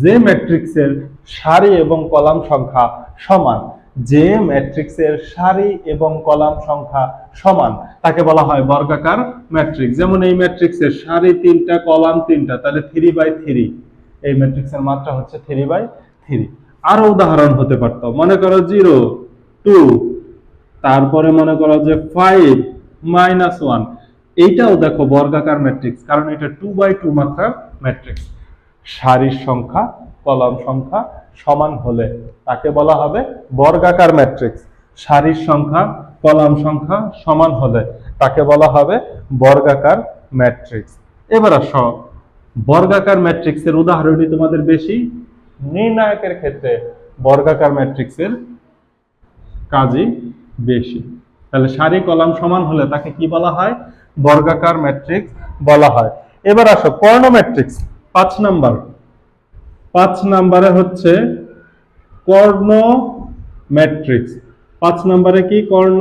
যে ম্যাট্রিক্সের সারি এবং কলাম সংখ্যা সমান, যে ম্যাট্রিক্সের সারি এবং কলাম সংখ্যা সমান, তাকে বলা হয় বর্গাকার ম্যাট্রিক্স। যেমন এই ম্যাট্রিক্সের সারি 3টা, কলাম 3টা, তাহলে 3/3, এই ম্যাট্রিক্সের মাত্রা হচ্ছে 3/3। আরো উদাহরণ হতে পারতো, মনে করো 0 2, তারপরে মনে করো যে 5 -1, এইটাও দেখো বর্গাকার ম্যাট্রিক্স, কারণ এটা 2/2 মাত্রার ম্যাট্রিক্স। সারির সংখ্যা কলাম সংখ্যা সমান হলে তাকে বলা হবে বর্গাকার ম্যাট্রিক্স। সারির সংখ্যা কলাম সংখ্যা সমান হলে তাকে বলা হবে বর্গাকার ম্যাট্রিক্স। এবার আসো বর্গাকার ম্যাট্রিক্সের উদাহরণই তোমাদের বেশি, নির্ণায়কের ক্ষেত্রে বর্গাকার ম্যাট্রিক্সের কাজই বেশি। তাহলে সারি কলাম সমান হলে তাকে কি বলা হয়? বর্গাকার ম্যাট্রিক্স বলা হয়। এবার আসো কর্ণ ম্যাট্রিক্স। 5 নাম্বার। 5 নাম্বারে হচ্ছে কর্ণ ম্যাট্রিক্স। 5 নাম্বারে কি? কর্ণ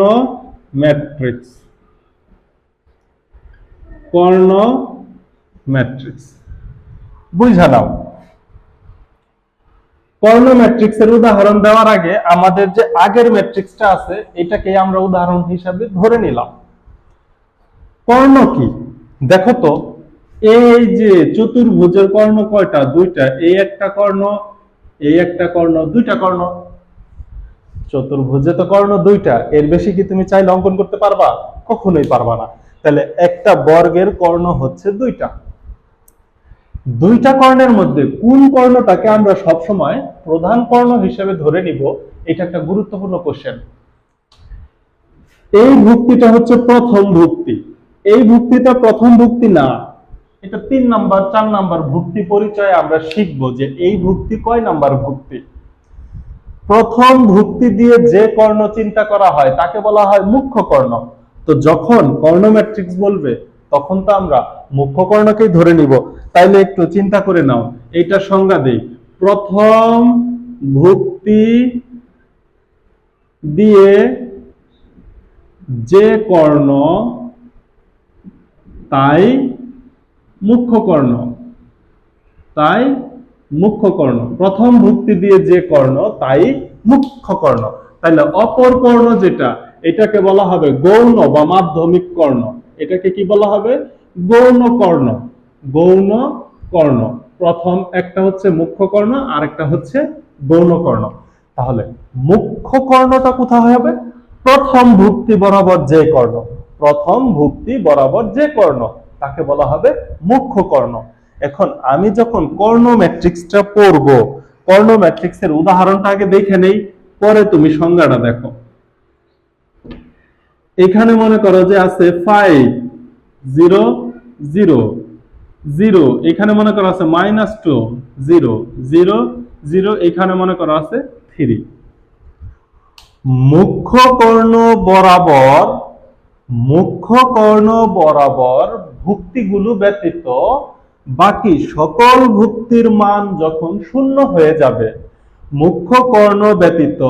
ম্যাট্রিক্স। কর্ণ ম্যাট্রিক্স বুঝা নাও। কর্ণ ম্যাট্রিক্সের উদাহরণ দেওয়ার আগে আমাদের যে আগের ম্যাট্রিক্সটা আছে এটাকে আমরা উদাহরণ হিসাবে ধরে নিলাম। কর্ণ কি দেখো তো, এই যে চতুর্ভুজের কর্ণ কয়টা? 2টা। এই একটা কর্ণ, এই একটা কর্ণ, 2টা কর্ণ। চতুর্ভুজে তো কর্ণ 2টা, এর বেশি কি তুমি চাইলে অঙ্কন করতে পারবা? কখনোই পারবা না। তাহলে একটা বর্গের কর্ণ হচ্ছে 2টা। 2টা কর্ণের মধ্যে কোন কর্ণটাকে আমরা সবসময় প্রধান কর্ণ হিসেবে ধরে নিব, এটা একটা গুরুত্বপূর্ণ কোশ্চেন। এই ভুক্তিটা হচ্ছে প্রথম ভুক্তি। এই ভুক্তিটা প্রথম ভুক্তি না, এটা 3 নাম্বার 4 নাম্বার ভুক্তি পরিচয় আমরা শিখবো যে এই ভুক্তি কয় নাম্বার ভুক্তি। প্রথম ভুক্তি দিয়ে যে কর্ণ চিন্তা করা হয় তাকে বলা হয় মুখ্য কর্ণ। তো যখন কর্ণ ম্যাট্রিক্স বলবে তখন তো আমরা মুখ্য কর্ণকেই ধরে নিব। তাইলে একটু চিন্তা করে নাও, এইটা সংজ্ঞা দেই। প্রথম ভুক্তি দিয়ে যে কর্ণ তাই মুখ্য কর্ণ, তাই মুখ্য কর্ণ। প্রথম ভুক্তি দিয়ে যে কর্ণ তাই মুখ্য কর্ণ। তাহলে অপর কর্ণ যেটা, এটাকে বলা হবে গৌণ বা মাধ্যমিক কর্ণ। এটাকে কি বলা হবে? গৌণ কর্ণ। গৌণ কর্ণ। প্রথম একটা হচ্ছে মুখ্য কর্ণ, আর একটা হচ্ছে গৌণ কর্ণ। তাহলে মুখ্য কর্ণটা কোথায় হবে? প্রথম ভুক্তি বরাবর যে কর্ণ, প্রথম ভুক্তি বরাবর যে কর্ণ তাকে বলা হবে মুখ্য কর্ণ। এখন আমি যখন কর্ণ ম্যাট্রিক্সটা পড়ব, কর্ণ ম্যাট্রিক্সের উদাহরণটা আগে দেখে নেই, পরে তুমি সংজ্ঞাটা দেখো। এখানে মনে করো যে আছে 5 0 0 0, এখানে মনে করো আছে -2 0 0 0, এখানে মনে করো আছে 3। মুখ্য কর্ণ বরাবর, মুখ্য কর্ণ বরাবর ভুক্তিগুলো ব্যতীত বাকি সকল ভুক্তির মান যখন শূন্য হয়ে যাবে, মুখ্য কর্ণ ব্যতীত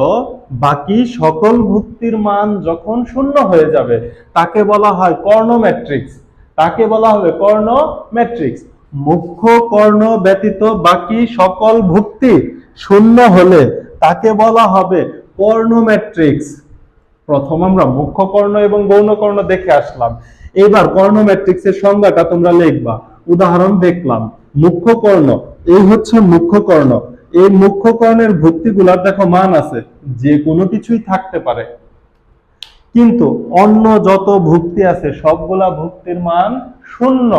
বাকি সকল ভুক্তির মান যখন শূন্য হয়ে যাবে তাকে বলা হয় কর্ণ ম্যাট্রিক্স। তাকে বলা হবে কর্ণ ম্যাট্রিক্স। মুখ্য কর্ণ ব্যতীত বাকি সকল ভুক্তি শূন্য হলে তাকে বলা হবে কর্ণ ম্যাট্রিক্স। প্রথম আমরা মুখ্য কর্ণ এবং গৌণ কর্ণ দেখে আসলাম, এবার কর্ণ ম্যাট্রিক্সের সংজ্ঞাটা তোমরা লিখবা। উদাহরণ দেখলাম, মুখ্য কর্ণ, এই হচ্ছে মুখ্য কর্ণ। এই মুখ্য কর্ণের ভুক্তিগুলার দেখো মান আছে, যে কোনো কিছুই থাকতে পারে, কিন্তু অন্য যত ভুক্তি আছে সবগুলা ভুক্তির মান শূন্য,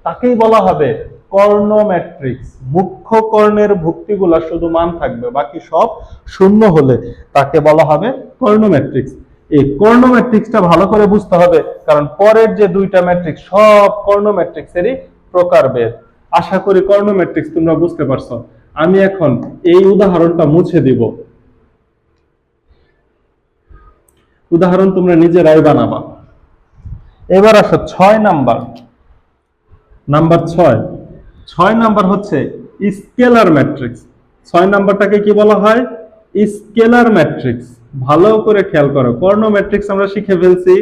তাকেই বলা হবে কর্ণ ম্যাট্রিক্স। মুখ্য কর্ণের ভুক্তিগুলা শুধু মান থাকবে, বাকি সব শূন্য হলে তাকে বলা হবে কর্ণ ম্যাট্রিক্স। এই কর্ণ ম্যাট্রিক্সটা ভালো করে বুঝতে হবে, কারণ পরের যে দুইটা ম্যাট্রিক্স সব কর্ণ ম্যাট্রিক্সেরই প্রকারভেদ। আশা করি কর্ণ ম্যাট্রিক্স তোমরা বুঝতে পারছো। আমি এখন এই উদাহরণটা মুছে দিব, উদাহরণ তোমরা নিজেরাই বানাবা। এবার আসো 6 নাম্বার। নাম্বার 6 নাম্বার হচ্ছে স্কেলার ম্যাট্রিক্স। 6 নাম্বারটাকে কি বলা হয়? Scalar matrix. ভালো করে খেয়াল করো, কর্ণ ম্যাট্রিক্স আমরা শিখে ফেলছি,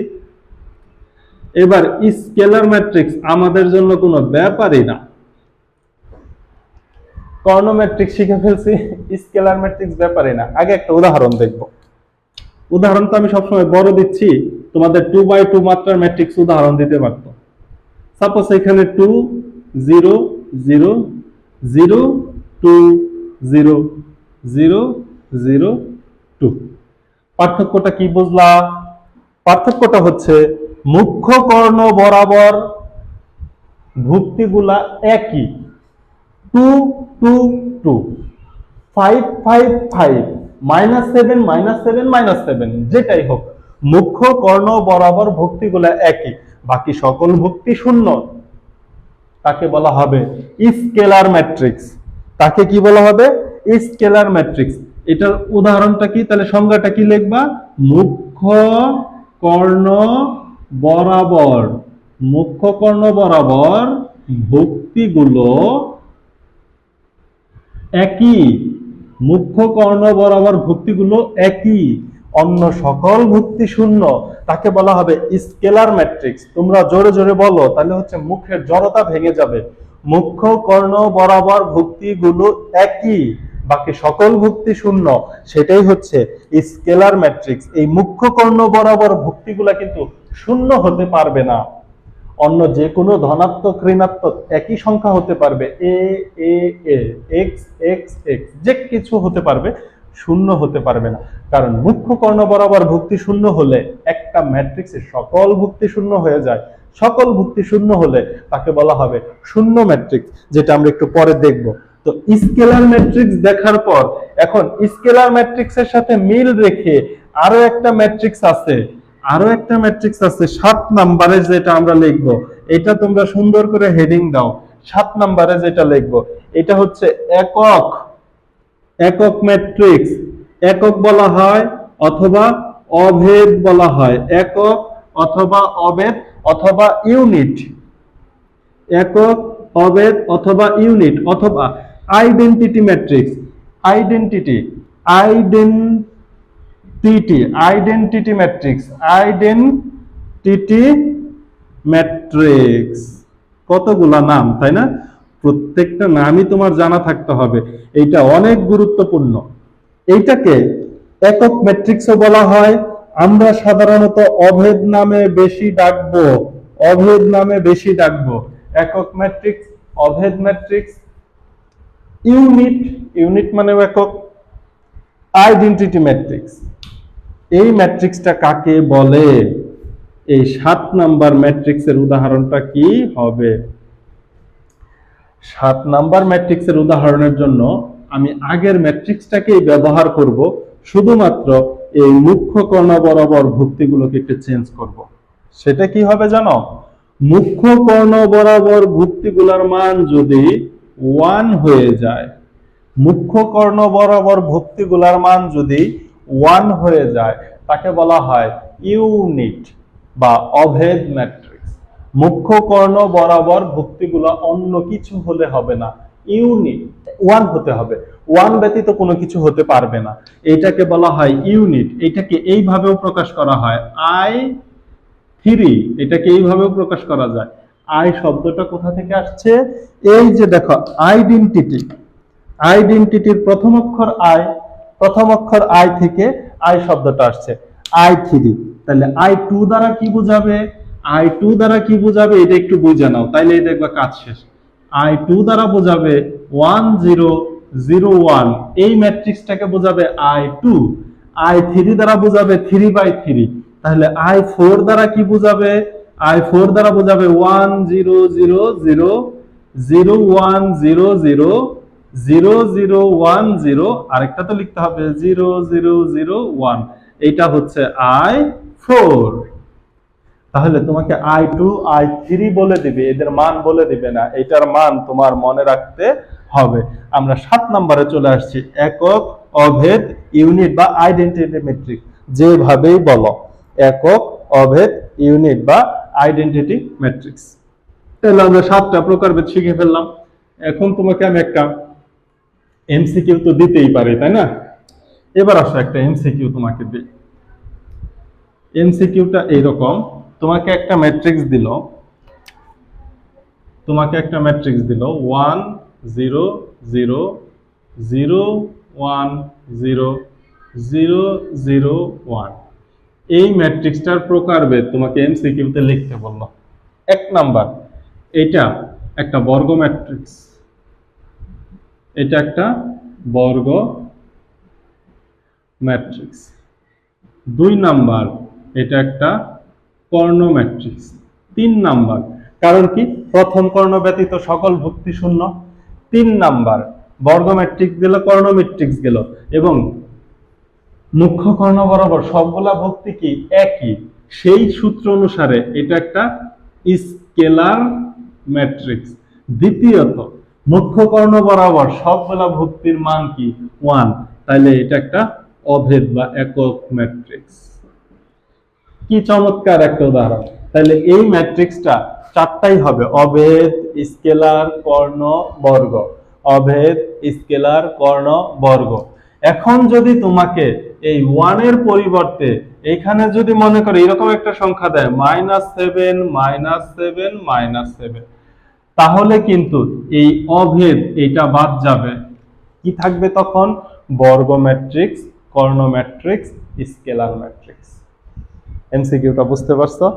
এবার স্কেলার ম্যাট্রিক্স আমাদের জন্য কোনো ব্যাপারই না। কর্ণ ম্যাট্রিক্স শিখে ফেলছি, স্কেলার ম্যাট্রিক্স ব্যাপারই না। আগে একটা উদাহরণ দেখব। উদাহরণ তো আমি সবসময় বড় দিচ্ছি, তোমাদের 2x2 মাত্রার ম্যাট্রিক্স উদাহরণ দিতে পারতো। সাপোজ এখানে 2 0 0 0 2 0 0 0 2। পার্থক্যটা কি বুঝলা? পার্থক্যটা হচ্ছে মুখ্য কর্ণ বরাবর ভুক্তিগুলা একই, 2 2 2 5 5 5 -7 -7 -7, যেটাই হোক মুখ্য কর্ণ বরাবর ভুক্তিগুলা একই, বাকি সকল ভুক্তি শূন্য, তাকে বলা হবে স্কেলার ম্যাট্রিক্স। তাকে কি বলা হবে? Scalar matrix. এটার উদাহরণটা কি, তাহলে সংজ্ঞাটা কি লিখবা? মুখ্য কর্ণ বরাবর, মুখ্য কর্ণ বরাবর ভুক্তিগুলো একই, মুখ্য কর্ণ বরাবর ভুক্তিগুলো একই, অন্য সকল ভুক্তি শূন্য, তাকে বলা হবে স্কেলার ম্যাট্রিক্স। তোমরা জোরে জোরে বলো, তাহলে হচ্ছে মুখের জড়তা ভেঙে যাবে। মুখ্য কর্ণ বরাবর ভুক্তিগুলো একই, বাকি সকল ভুক্তি শূন্য, সেটাই হচ্ছে স্কেলার ম্যাট্রিক্স। এই মুখ্য কর্ণ বরাবর ভুক্তিগুলা কিন্তু শূন্য হতে পারবে না। অন্য যে কোনো ধনাত্মক ঋণাত্মক একই সংখ্যা হতে পারবে, এ এ এ এক্স এক্স এক্স, যে কিছু হতে পারবে, শূন্য হতে পারবে না। কারণ মুখ্য কর্ণ বরাবর ভুক্তি শূন্য হলে একটা ম্যাট্রিক্সের সকল ভুক্তি শূন্য হয়ে যায়। সকল ভুক্তি শূন্য হলে তাকে বলা হবে শূন্য ম্যাট্রিক্স, যেটা আমরা একটু পরে দেখব। তো স্কেলার ম্যাট্রিক্স দেখার পর এখন স্কেলার ম্যাট্রিক্সের সাথে মিল রেখে আরো একটা ম্যাট্রিক্স আছে, আরো একটা ম্যাট্রিক্স আছে 7 নম্বরে, যেটা আমরা লিখবো, এটা তোমরা সুন্দর করে হেডিং দাও। 7 নম্বরে যেটা লিখবো এটা হচ্ছে একক, একক ম্যাট্রিক্স। একক বলা হয় অথবা অভেদ বলা হয়, একক অথবা অভেদ অথবা ইউনিট, একক, অভেদ অথবা ইউনিট অথবা identity matrix. Identity, identity matrix, identity matrix. কতগুলা নাম, তাই না? প্রত্যেকটা নামই তোমার জানা থাকতে হবে, এইটা অনেক গুরুত্বপূর্ণ। এইটাকে একক ম্যাট্রিক্সও বলা হয়। আমরা সাধারণত অভেদ নামে বেশি ডাকবো, অভেদ নামে বেশি ডাকবো। একক ম্যাট্রিক্স, অভেদ ম্যাট্রিক্স, ইউনিট, ইউনিট মানে একক, আইডেন্টিটি ম্যাট্রিক্স। এই ম্যাট্রিক্সটা কাকে বলে? এই 7 নাম্বার ম্যাট্রিক্সের উদাহরণটা কি হবে? 7 নাম্বার ম্যাট্রিক্সের উদাহরণের জন্য আমি আগের ম্যাট্রিক্সটাকেই ব্যবহার করব, শুধুমাত্র এই মুখ্য কর্ণ বরাবর ভুক্তিগুলোকে একটু চেঞ্জ করব। সেটা কি হবে জানো? মুখ্য কর্ণ বরাবর ভুক্তিগুলোর মান যদি 1 হয়ে যায়, মুখ্য কর্ণ বরাবর ভুক্তিগুলোর মান যদি 1 হয়ে যায়, তাকে বলা হয় ইউনিট বা অভেদ ম্যাট্রিক্স। মুখ্য কর্ণ বরাবর ভুক্তিগুলো অন্য কিছু হলে হবে না, ইউনিট 1 হতে হবে, 1 ব্যতীত কোনো কিছু হতে পারবে না, এটাকে বলা হয় ইউনিট। এটাকে এইভাবেও প্রকাশ করা হয় I3, এটাকে এইভাবেও প্রকাশ করা যায়। আই শব্দটা কোথা থেকে আসছে? এই যে দেখো, আইডেন্টিটি, আইডেন্টিটির প্রথম অক্ষর আই, প্রথম অক্ষর আই থেকে আই শব্দটা আসছে, I3। তাহলে I2 দ্বারা কি বোঝাবে? I2 দ্বারা কি বোঝাবে এটা একটু বুঝে নাও, তাইলে দেখবা কাজ শেষ। I2 দ্বারা বোঝাবে 1 0 0 1, এই ম্যাট্রিক্সটাকে বোঝাবে I2। I3 দ্বারা বোঝাবে 3/3। তাহলে I4 দ্বারা কি বোঝাবে? I4 দ্বারা বোঝাবে 1 0 0 0 0 1 0 0 0 0 1 0, আরেকটা তো লিখতে হবে 0 0 0 1, এটা হচ্ছে I4। তাহলে তোমাকে I2 I3 বলে দিবে, এদের মান বলে দিবে না, এটার মান তোমার মনে রাখতে হবে। আমরা 7 নম্বরে চলে আসছি, একক, অভেদ, ইউনিট বা আইডেন্টিটি ম্যাট্রিক্স, যেভাবেই বলো, একক, অভেদ, ইউনিট বা আইডেন্টিটি ম্যাট্রিক্স। তাহলে আমরা 7টা প্রকারভেদ শিখে ফেললাম। এখন তোমাকে আমি একটা এমসিকিউ তো দিতেই পারি, তাই না? এবার আসো একটা এমসিকিউ তোমাকে দিই। এমসিকিউটা এইরকম, তোমাকে একটা ম্যাট্রিক্স দিল, তোমাকে একটা ম্যাট্রিক্স দিল 1 0 0 0 1 0 0 0 1। এই ম্যাট্রিক্সটার প্রকারভেদ তোমাকে এমসিকিউতে লিখতে বলল। 1 নাম্বার, এটা একটা বর্গ ম্যাট্রিক্স, এটা একটা বর্গ ম্যাট্রিক্স। 2 নাম্বার, এটা একটা কর্ণ ম্যাট্রিক্স। 3 নাম্বার, কারণ কি? প্রথম কর্ণ ব্যতীত সকল ভুক্তি শূন্য। 3 নাম্বার, বর্গ ম্যাট্রিক্স গেল, কর্ণ ম্যাট্রিক্স গেল, এবং মুখ্য কর্ণ বরাবর সবগুলা ভুক্তি কি? একই। সেই সূত্র অনুসারে এটা একটা স্কেলার ম্যাট্রিক্স। দ্বিতীয়ত, মুখ্য কর্ণ বরাবর সবগুলা ভুক্তির মান কি? 1, তাহলে এটা একটা অভেদ বা একক ম্যাট্রিক্স। কি চমৎকার একটা উদাহরণ! তাহলে এই ম্যাট্রিক্সটা 4টাই হবে, অভেদ, স্কেলার, কর্ণ, বর্গ, অভেদ, স্কেলার, কর্ণ, বর্গ। এখন যদি তোমাকে এই 1 এর পরিবর্তে এখানে যদি মনে করো এরকম একটা সংখ্যা দেয় -7 -7 -7, তাহলে কিন্তু এই অভেদ এটা বাদ যাবে। কি থাকবে তখন? বর্গ ম্যাট্রিক্স, কর্ণ ম্যাট্রিক্স, স্কেলার ম্যাট্রিক্স। এমসিকিউটা বুঝতে পারছো?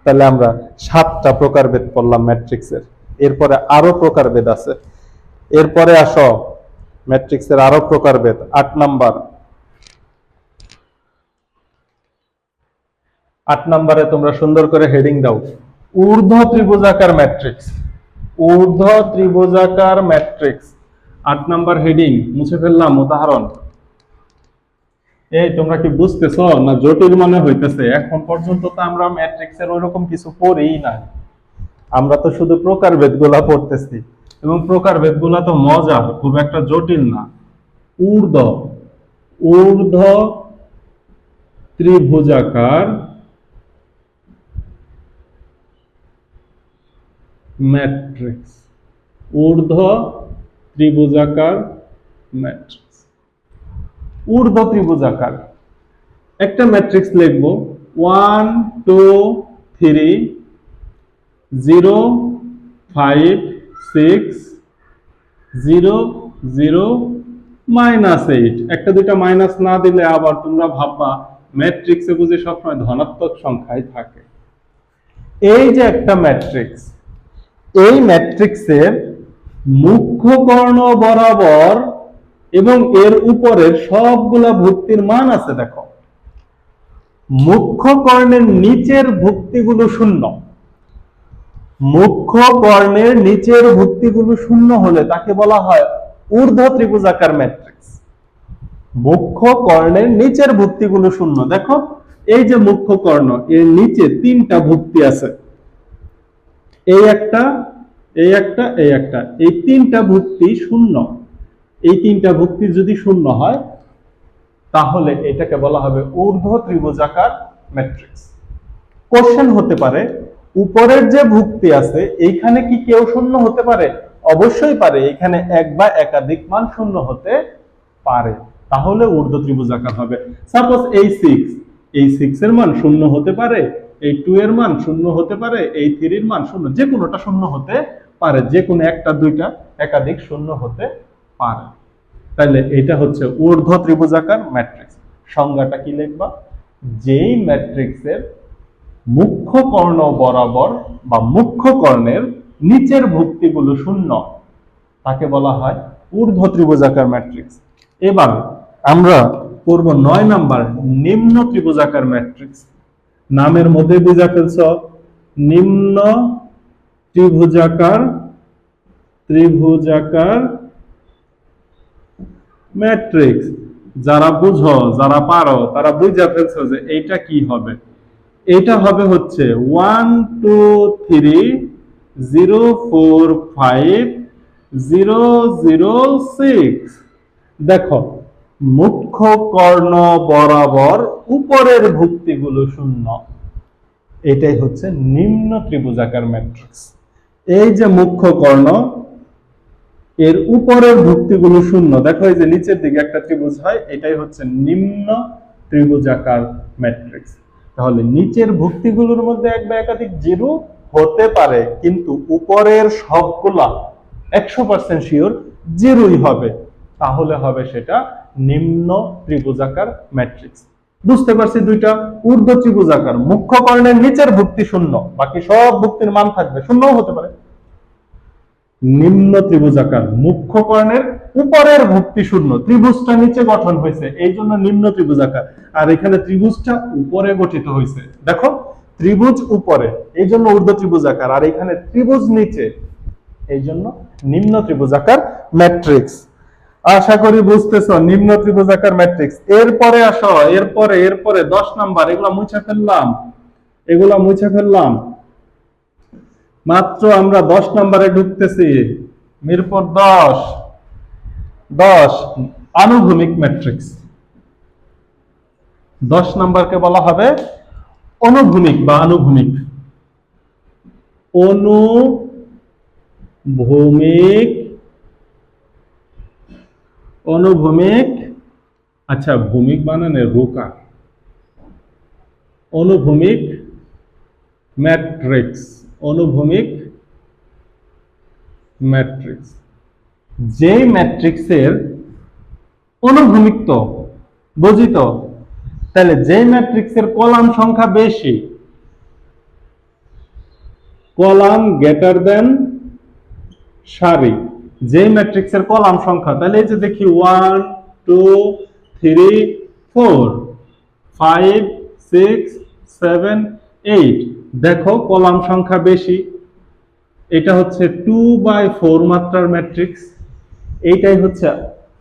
তাহলে আমরা 7টা প্রকারভেদ পড়লাম ম্যাট্রিক্সের। এরপরে আরো প্রকারভেদ আছে, এরপরে আসো ম্যাট্রিক্সের আরো প্রকারভেদ। 8 নাম্বার, 8 নম্বরে তোমরা সুন্দর করে হেডিং দাও, ঊর্ধ্ব ত্রিভুজাকার ম্যাট্রিক্স। ঊর্ধ্ব ত্রিভুজাকার ম্যাট্রিক্স, 8 নম্বর হেডিং। মুছে ফেললাম উদাহরণ। এই তোমরা কি বুঝতেছো না জটিল মনে হইতেছে? এখন পর্যন্ত তো আমরা ম্যাট্রিক্সের ওইরকম কিছু পড়িই না, আমরা তো শুধু প্রকারভেদ গুলা পড়তেছি, এবং প্রকারভেদ গুলা তো মজার, খুব একটা জটিল না। ঊর্ধ্ব ঊর্ধ্ব ত্রিভুজাকার ম্যাট্রিক্স, ঊর্ধ্ব ত্রিভুজাকার ম্যাট্রিক্স। ঊর্ধ্ব ত্রিভুজাকার একটা ম্যাট্রিক্স লিখবো 1 2 3 0 5 6 0 0 -8। একটা দুইটা মাইনাস না দিলে আবার তোমরা ভাববা ম্যাট্রিক্সে বুঝি সবসময় ধনাত্মক সংখ্যাই থাকে। এই যে একটা ম্যাট্রিক্স, এই ম্যাট্রিক্সের মুখ্য কর্ণ বরাবর এবং এর উপরের সবগুলা ভুক্তির মান আছে। দেখো, মুখ্য কর্ণের নিচের ভুক্তিগুলো শূন্য, মুখ্য কর্ণের নিচের ভুক্তিগুলো শূন্য হলে তাকে বলা হয় ঊর্ধ্ব ত্রিভুজাকার ম্যাট্রিক্স। মুখ্য কর্ণের নিচের ভুক্তিগুলো শূন্য। দেখো, এই যে মুখ্য কর্ণ, এর নিচে তিনটা ভুক্তি আছে, এই একটা, এই একটা, এই একটা, এই তিনটা ভুক্তি শূন্য। এই তিনটা ভুক্তি যদি শূন্য হয় তাহলে এটাকে বলা হবে ঊর্ধ্ব ত্রিভুজাকার ম্যাট্রিক্স। কোশ্চেন হতে পারে, উপরের যে ভুক্তি আছে এইখানে কি কেউ শূন্য হতে পারে? অবশ্যই পারে, এখানে এক বা একাধিক মান শূন্য হতে পারে, তাহলে ঊর্ধ্ব ত্রিভুজাকার হবে। সাপোজ এই 6, এই 6 এর মান শূন্য হতে পারে, এই 2 এর মান শূন্য হতে পারে, এই 3 এর মান শূন্য, যে কোনোটা শূন্য হতে পারে, যে কোনো একটা দুইটা একাধিক শূন্য হতে পারে। তাহলে এটা হচ্ছে ঊর্ধ্ব ত্রিভুজাকার ম্যাট্রিক্স। সংজ্ঞাটা কি লিখবা? যেই ম্যাট্রিক্সের মুখ্য কর্ণ বরাবর বা মুখ্য কর্ণের নিচের ভুক্তিগুলো শূন্য তাকে বলা হয় ঊর্ধ্ব ত্রিভুজাকার ম্যাট্রিক্স। এবার আমরা করব 9 নাম্বার নিম্ন ত্রিভুজাকার ম্যাট্রিক্স। নামের মধ্যে বুঝা ফেলছ, নিম্ন ত্রিভুজাকার ম্যাট্রিক্স। যারা বুঝো, যারা পারো, তারা বুঝা ফেলছো যে এইটা কি হবে। এটা হবে হচ্ছে 1 2 3 0 4 5 0 0 6। দেখো, মুখ্য কর্ণ বরাবর উপরের ভুক্তিগুলো শূন্য, এটাই হচ্ছে নিম্ন ত্রিভুজাকার ম্যাট্রিক্স। এই যে মুখ্য কর্ণ, এর উপরের ভুক্তিগুলো শূন্য। দেখো, এই যে নিচের দিকে একটা ত্রিভুজ হয়, এটাই হচ্ছে নিম্ন ত্রিভুজাকার ম্যাট্রিক্স। তাহলে নিচের ভুক্তিগুলোর মধ্যে এক বা একাধিক জিরো হতে পারে, কিন্তু উপরের সবগুলা 100% শিওর জিরোই হবে, তাহলে হবে সেটা নিম্ন ত্রিভুজাকার ম্যাট্রিক্স। বুঝতে পারছি দুইটা? ঊর্ধ্ব ত্রিভুজাকার, মুখ্য কর্ণের নিচের ভুক্তি শূন্য, বাকি সব ভুক্তির মান থাকবে, শূন্যও হতে পারে। নিম্ন ত্রিভুজাকার, মুখ্য কর্ণের উপরের ভুক্তি শূন্য, ত্রিভুজটা নিচে গঠন হয়েছে, এই জন্য নিম্ন ত্রিভুজাকার। আর এখানে ত্রিভুজটা উপরে গঠিত হয়েছে, দেখো ত্রিভুজ উপরে, এই জন্য ঊর্ধ্ব ত্রিভুজাকার, আর এখানে ত্রিভুজ নিচে, এই জন্য নিম্ন ত্রিভুজাকার ম্যাট্রিক্স। আশা করি বুঝতেছো নিম্ন ত্রিভুজাকার ম্যাট্রিক্স। এরপরে আসো, এরপরে 10 নাম্বার, এগুলা মুছে ফেললাম, মাত্র আমরা 10 নম্বরে ঢুকতেছি। মিরপুর 10 আনুভূমিক ম্যাট্রিক্স। 10 নম্বরকে বলা হবে অনুভূমিক বা আনুভূমিক। অনুভূমিক, আচ্ছা ভূমিক বানানের রোকা, অনুভূমিক ম্যাট্রিক্স। অনুভূমিক ম্যাট্রিক্স, যে ম্যাট্রিক্সের অনুভূমিক তো বুঝি তো, তাহলে যে ম্যাট্রিক্সের কলাম সংখ্যা বেশি, কলাম গ্রেটার দেন সারি, যে ম্যাট্রিক্সের কলাম সংখ্যা, তাহলে এই যে দেখি 1 2 3 4 5 6 7 8, দেখো কলাম সংখ্যা বেশি, এটা হচ্ছে 2/4 মাত্রার ম্যাট্রিক্স। এইটাই হচ্ছে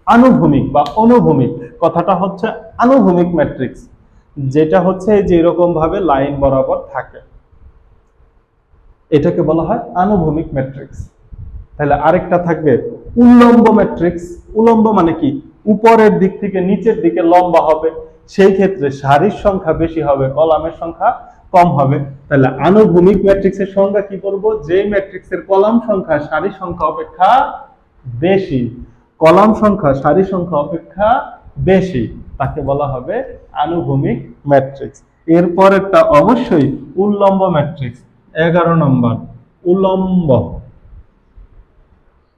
আনুভূমিক বা অনুভূমিক, কথাটা হচ্ছে আনুভূমিক ম্যাট্রিক্স, যেটা হচ্ছে যে এরকম ভাবে লাইন বরাবর থাকে, এটাকে বলা হয় আনুভূমিক ম্যাট্রিক্স। তাহলে আরেকটা থাকবে উল্লম্ব ম্যাট্রিক্স। উল্লম্ব মানে কি, উপরের দিক থেকে নিচের দিকে লম্বা হবে, সেই ক্ষেত্রে সারির সংখ্যা বেশি হবে, কলামের সংখ্যা কম হবে। তাহলে আনুভূমিক ম্যাট্রিক্সের সংজ্ঞা কি করব, যে ম্যাট্রিক্সের কলাম সংখ্যা সারি সংখ্যা অপেক্ষা বেশি, কলাম সংখ্যা সারি সংখ্যা অপেক্ষা বেশি, তাকে বলা হবে আনুভূমিক ম্যাট্রিক্স। এরপরেরটা অবশ্যই উল্লম্ব ম্যাট্রিক্স, 11 নম্বর উল্লম্ব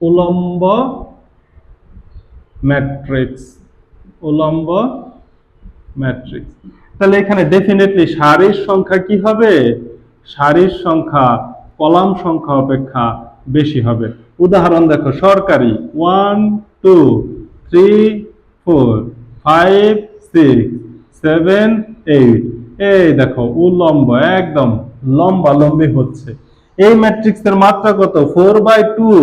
উল্লম্ব ম্যাট্রিক্স। উল্লম্ব ম্যাট্রিক্স, তাহলে এখানে ডেফিনেটলি সারির সংখ্যা কি হবে, সারির সংখ্যা কলাম সংখ্যা অপেক্ষা বেশি হবে। উদাহরণ দেখো, সরকারি 1 2 3 4 5 6 7 8, এই দেখো উল্লম্ব একদম লম্বা লম্বি হচ্ছে। এই ম্যাট্রিক্সের মাত্রা কত, 4/2।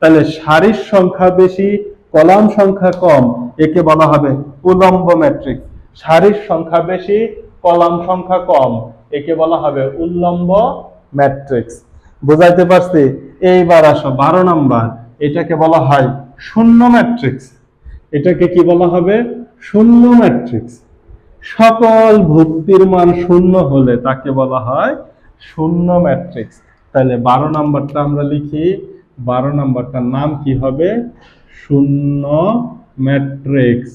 তাহলে সারির সংখ্যা বেশি, কলাম সংখ্যা কম, একে বলা হবে উল্লম্ব ম্যাট্রিক্স। সারির সংখ্যা বেশি, কলাম সংখ্যা কম, একে বলা হবে উল্লম্ব ম্যাট্রিক্স। বুঝাইতে পারছি? এইবার আসো 12 নম্বর, এটাকে বলা হয় শূন্য ম্যাট্রিক্স। এটাকে কি বলা হবে, শূন্য ম্যাট্রিক্স। সকল ভুক্তির মান শূন্য হলে তাকে বলা হয় শূন্য ম্যাট্রিক্স। তাহলে 12 নম্বরটা আমরা লিখি, 12 নম্বরটার নাম কি হবে, শূন্য ম্যাট্রিক্স।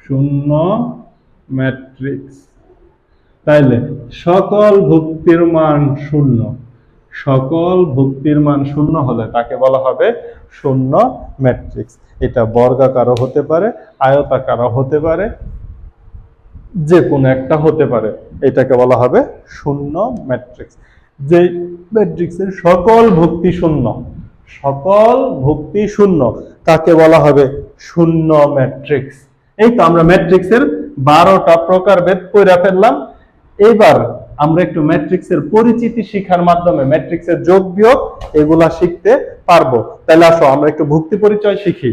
শূন্য ম্যাট্রিক্স। তাইলে সকল ভুক্তির মান শূন্য, সকল ভুক্তির মান শূন্য হলে তাকে বলা হবে শূন্য ম্যাট্রিক্স। এটা বর্গাকারও হতে পারে, আয়তাকারও হতে পারে, যে কোনো একটা হতে পারে, এটাকে বলা হবে শূন্য ম্যাট্রিক্স। যে ম্যাট্রিক্সের সকল ভুক্তি শূন্য, সকল ভুক্তি শূন্য, তাকে বলা হবে শূন্য ম্যাট্রিক্স। এই তো আমরা ম্যাট্রিক্সের 12টা প্রকারভেদ কইরা ফেললাম। এবার আমরা একটু ম্যাট্রিক্সের পরিচিতি শিখার মাধ্যমে ম্যাট্রিক্সের যোগ বিয়োগ এগুলা শিখতে পারবো। তাহলে আসো আমরা একটু ভুক্তি পরিচয় শিখি।